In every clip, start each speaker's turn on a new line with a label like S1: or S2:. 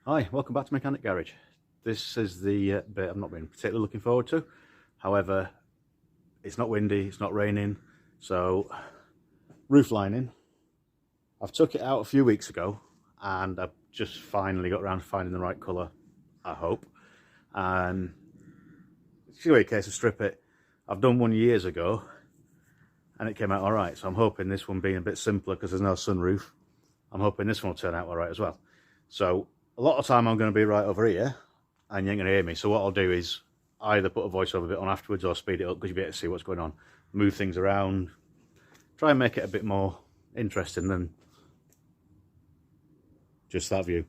S1: Hi, welcome back to Mechanic Garage. This is the bit I've not been particularly looking forward to. However, it's not windy, it's not raining, so roof lining. I've took it out a few weeks ago and I've just finally got around to finding the right colour, I hope. And it's really a case of strip it. I've done one years ago and it came out alright, so I'm hoping this one being a bit simpler because there's no sunroof, I'm hoping this one will turn out alright as well. So a lot of time I'm going to be right over here and you ain't going to hear me, so what I'll do is either put a voiceover bit on afterwards or speed it up because you'll be able to see what's going on, move things around, try and make it a bit more interesting than just that view.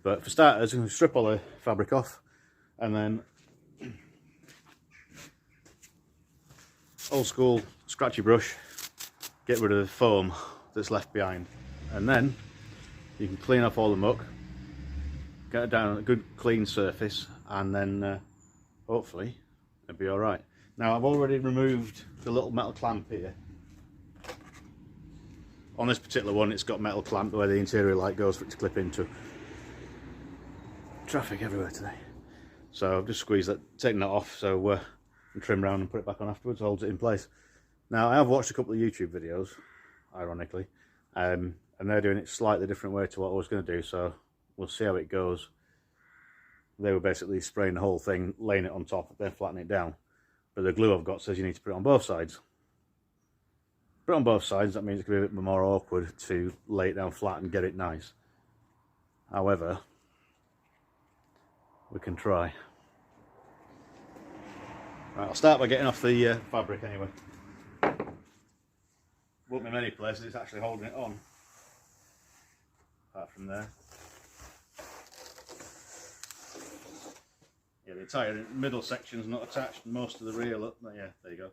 S1: But for starters, I'm going to strip all the fabric off and then old school scratchy brush, get rid of the foam that's left behind, and then you can clean off all the muck, get it down on a good clean surface, and then hopefully it'll be alright. Now I've already removed the little metal clamp here. On this particular one it's got metal clamp where the interior light goes for it to clip into. Traffic everywhere today. So I've just squeezed that, taken that off so and trim around and put it back on afterwards, holds it in place. Now I have watched a couple of YouTube videos, ironically, and they're doing it slightly different way to what I was going to do, so we'll see how it goes. They were basically spraying the whole thing, laying it on top, then flattening it down. But the glue I've got says you need to put it on both sides. Put it on both sides, that means it's going to be a bit more awkward to lay it down flat and get it nice. However, we can try. Right, I'll start by getting off the fabric anyway. Won't be many places it's actually holding it on, apart from there. Yeah, the entire middle section's not attached, most of the rear, look, yeah, there you go.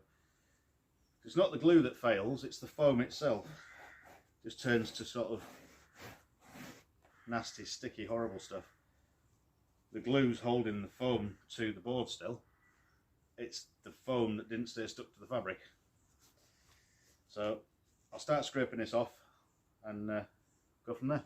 S1: It's not the glue that fails, it's the foam itself. It just turns to sort of nasty, sticky, horrible stuff. The glue's holding the foam to the board still. It's the foam that didn't stay stuck to the fabric. So I'll start scraping this off and go from there.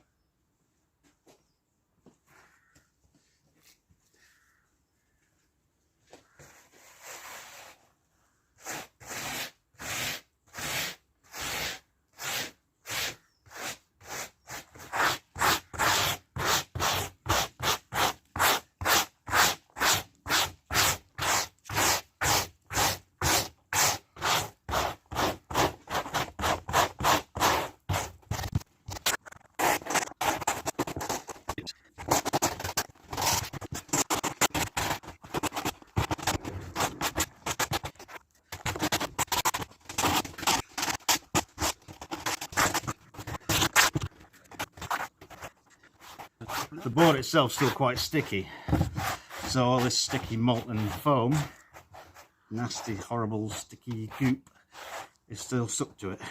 S1: The board itself is still quite sticky, so all this sticky molten foam, nasty horrible sticky goop, is still stuck to it.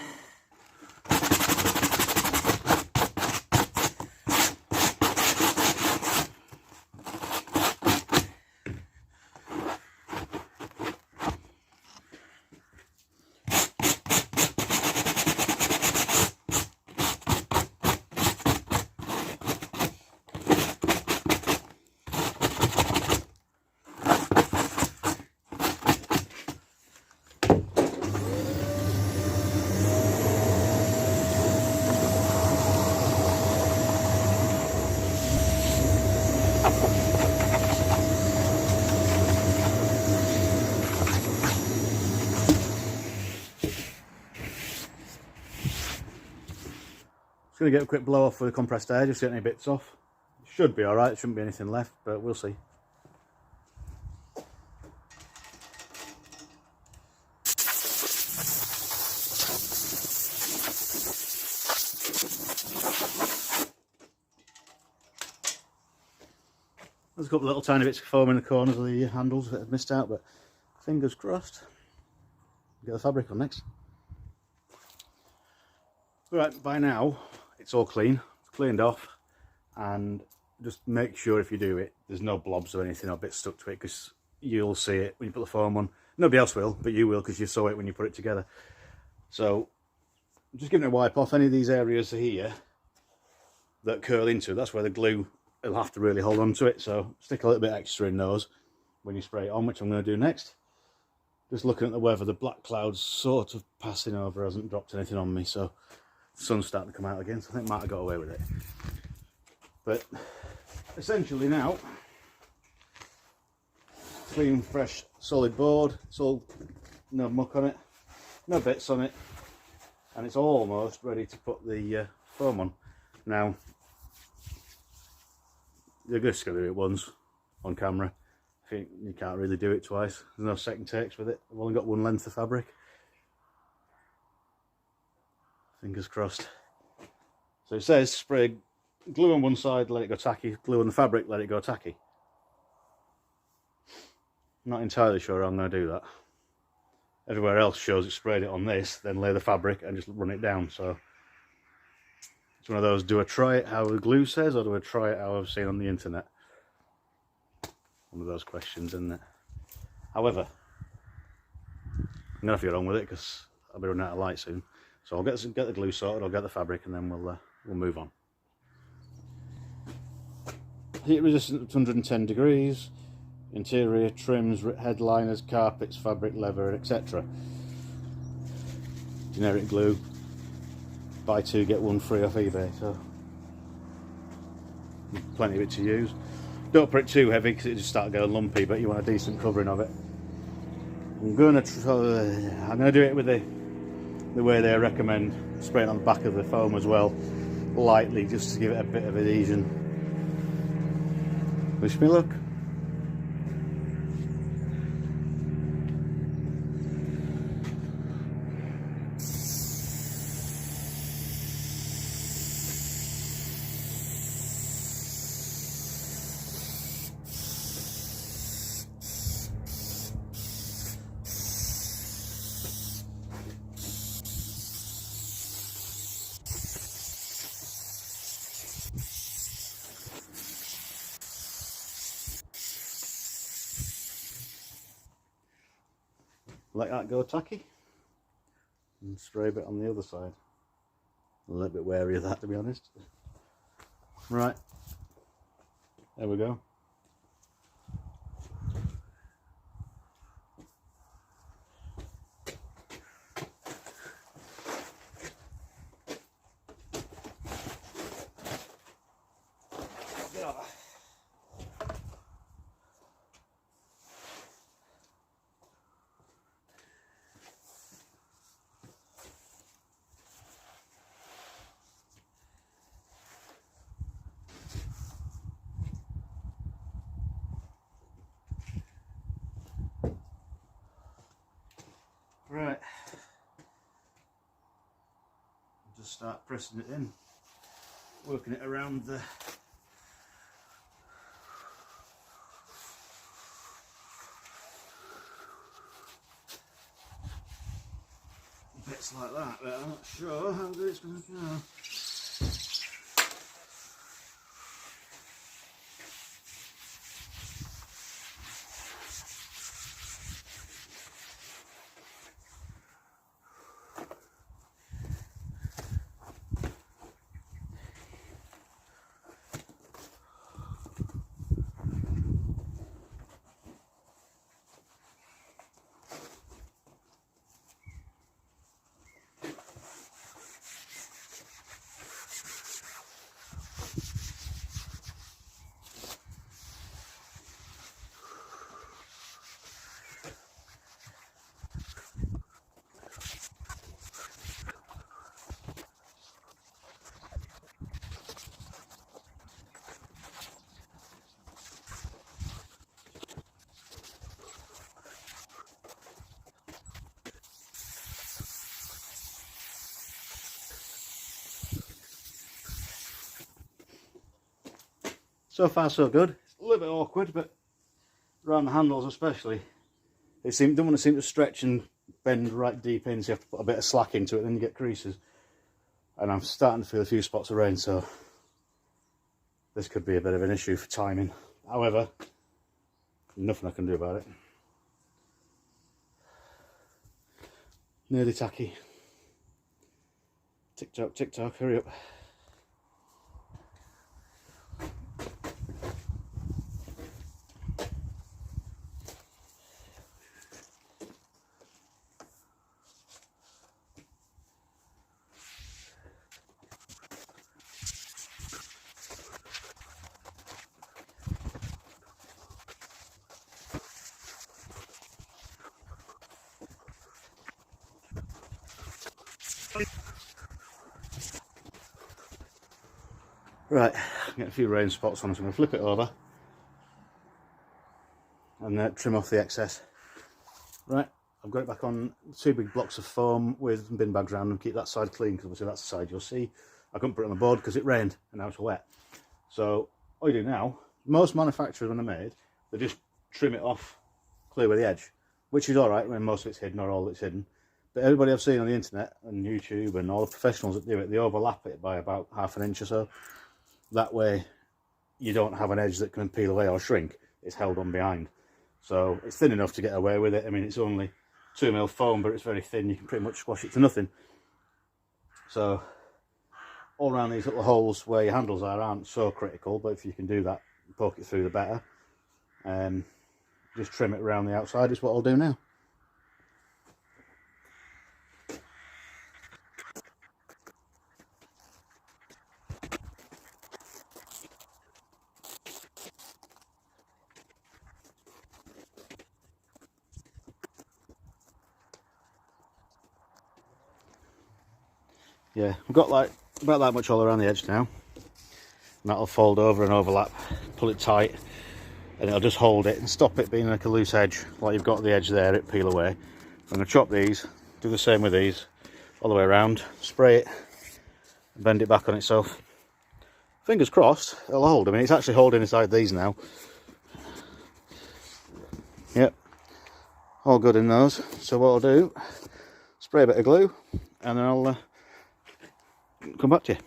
S1: Just going to get a quick blow off with the compressed air, just get any bits off. It should be alright, there shouldn't be anything left, but we'll see. There's a couple of little tiny bits of foam in the corners of the handles that I've missed out, but fingers crossed. Get the fabric on next. Right, by now it's all clean, it's cleaned off, and just make sure if you do it, there's no blobs or anything or bits stuck to it, because you'll see it when you put the foam on. Nobody else will, but you will, because you saw it when you put it together. So just giving it a wipe off any of these areas here that curl into. That's where the glue it'll have to really hold on to it, so stick a little bit extra in those when you spray it on, which I'm going to do next. Just looking at the weather, the black clouds sort of passing over, hasn't dropped anything on me, so the sun's starting to come out again, so I think I might have got away with it. But essentially now, clean, fresh, solid board. It's all no muck on it, no bits on it, and it's almost ready to put the foam on. Now, you're just going to do it once on camera. I think you can't really do it twice. There's no second takes with it. I've only got one length of fabric. Fingers crossed. So it says spray glue on one side, let it go tacky. Glue on the fabric, let it go tacky. Not entirely sure how I'm going to do that. Everywhere else shows it sprayed it on this, then lay the fabric and just run it down. So it's one of those, do I try it how the glue says, or do I try it how I've seen on the internet? One of those questions, isn't it? However, I'm going to have to get on with it because I'll be running out of light soon. So I'll get the glue sorted, I'll get the fabric, and then we'll move on. Heat resistant to 110 degrees. Interior trims, headliners, carpets, fabric, leather, etc. Generic glue. Buy two, get one free off eBay. So plenty of it to use. Don't put it too heavy because it just start going lumpy, but you want a decent covering of it. I'm gonna do it with the way they recommend, spraying on the back of the foam as well, lightly, just to give it a bit of adhesion. Wish me luck. Let that go tacky and spray a bit on the other side. A little bit wary of that, to be honest. Right, there we go. Right, just start pressing it in, working it around the bits like that, but I'm not sure how good it's going to go. So far so good. It's a little bit awkward, but around the handles especially, they don't want to seem to stretch and bend right deep in, so you have to put a bit of slack into it, then you get creases. And I'm starting to feel a few spots of rain, so this could be a bit of an issue for timing. However, nothing I can do about it. Nearly tacky. Tick tock, hurry up. Right, get a few rain spots on, so I'm going to flip it over and trim off the excess. Right, I've got it back on 2 big blocks of foam with bin bags around them, keep that side clean, because obviously that's the side you'll see. I couldn't put it on the board because it rained and now it's wet. So all you do now, most manufacturers when they're made, they just trim it off clear with the edge, which is alright when most of it's hidden or all it's hidden. But everybody I've seen on the internet and YouTube and all the professionals that do it, they overlap it by about ½ an inch or so. That way you don't have an edge that can peel away or shrink, it's held on behind. So it's thin enough to get away with it. I mean, it's only 2mm foam, but it's very thin, you can pretty much squash it to nothing. So all around these little holes where your handles aren't so critical, but if you can do that, poke it through the better. Just trim it around the outside is what I'll do now. Yeah, I've got like about that much all around the edge now. And that'll fold over and overlap, pull it tight, and it'll just hold it and stop it being like a loose edge, like you've got the edge there, it peel away. I'm going to chop these, do the same with these, all the way around, spray it, and bend it back on itself. Fingers crossed, it'll hold. I mean, it's actually holding inside these now. Yep, all good in those. So what I'll do, spray a bit of glue, and then I'll come back to you.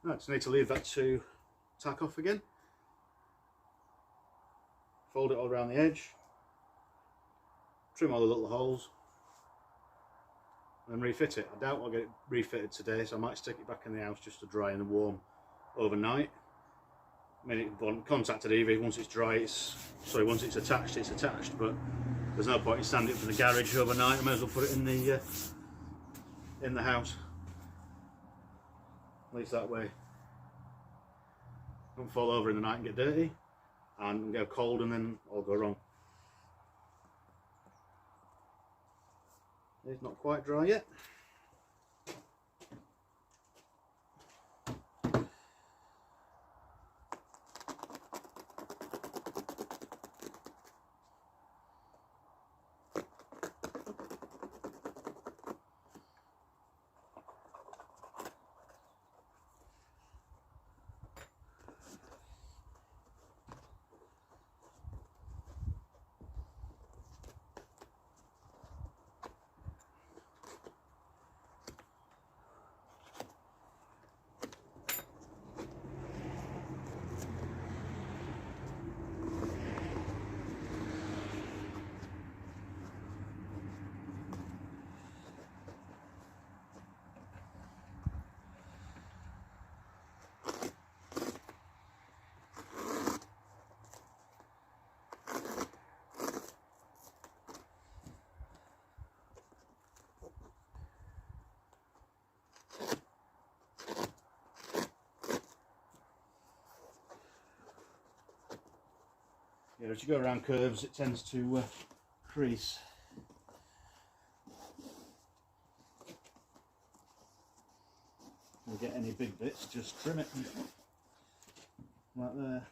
S1: Right, so I need to leave that to tack off again. Fold it all around the edge, trim all the little holes, and then refit it. I doubt I'll get it refitted today, so I might stick it back in the house just to dry and warm overnight. I mean, it contacted Evie, once it's dry, once it's attached, but there's no point in standing it in the garage overnight. I may as well put it in the house. At least that way it won't fall over in the night and get dirty and go cold and then all go wrong. It's not quite dry yet. Yeah, as you go around curves, it tends to crease. If you get any big bits, just trim it like there.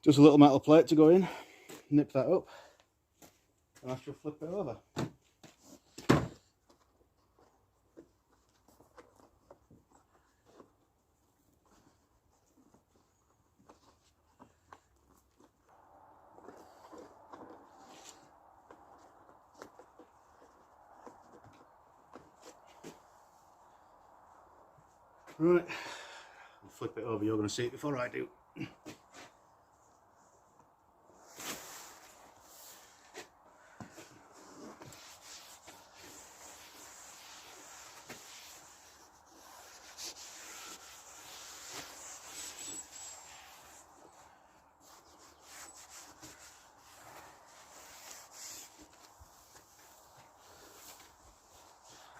S1: Just a little metal plate to go in, nip that up, and I shall flip it over. Right, I'll flip it over, you're going to see it before I do. A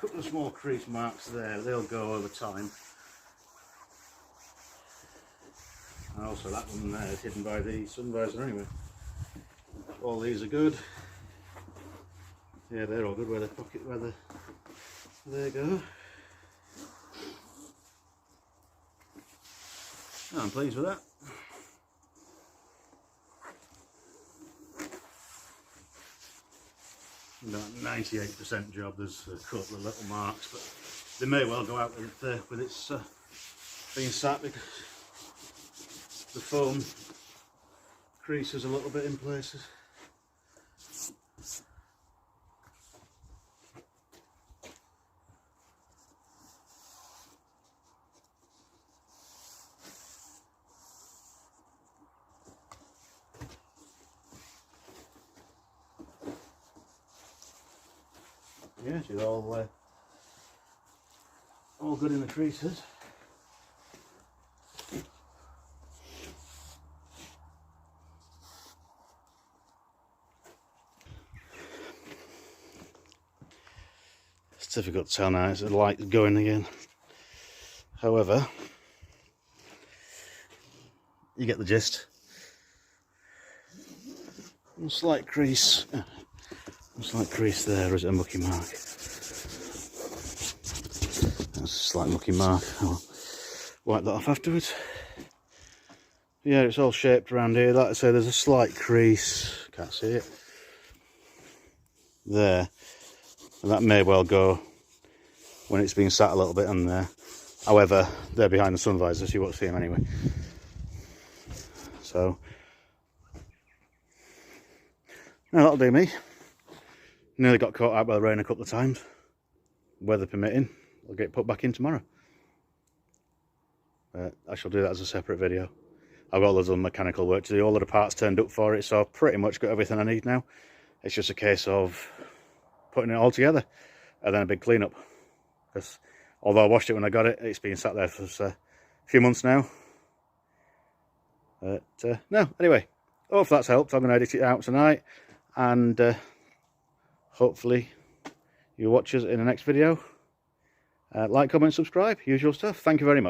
S1: couple of small crease marks there, they'll go over time. And also that one there is hidden by the sun visor anyway. All these are good. Yeah, they're all good where there you go. I'm pleased with that. About 98% job. There's a couple of little marks, but they may well go out with its being sat because the foam creases a little bit in places. Yeah, she's all good in the creases. It's difficult to tell now, it's the light going again. However, you get the gist. A slight crease. A slight crease there, or is it a mucky mark? That's a slight mucky mark. I'll wipe that off afterwards. Yeah, it's all shaped around here. Like I say, there's a slight crease. Can't see it. There. And that may well go when it's been sat a little bit on there. However, they're behind the sun visor, so you won't see them anyway. So, no, that'll do me. Nearly got caught out by the rain a couple of times. Weather permitting, I'll get put back in tomorrow. I shall do that as a separate video. I've got loads of mechanical work to do. All of the parts turned up for it, so I've pretty much got everything I need now. It's just a case of putting it all together and then a big clean up. Because although I washed it when I got it, it's been sat there for a few months now. But no, anyway, hope that's helped. I'm going to edit it out tonight, and hopefully you'll watch us in the next video. Like, comment, subscribe, usual stuff. Thank you very much.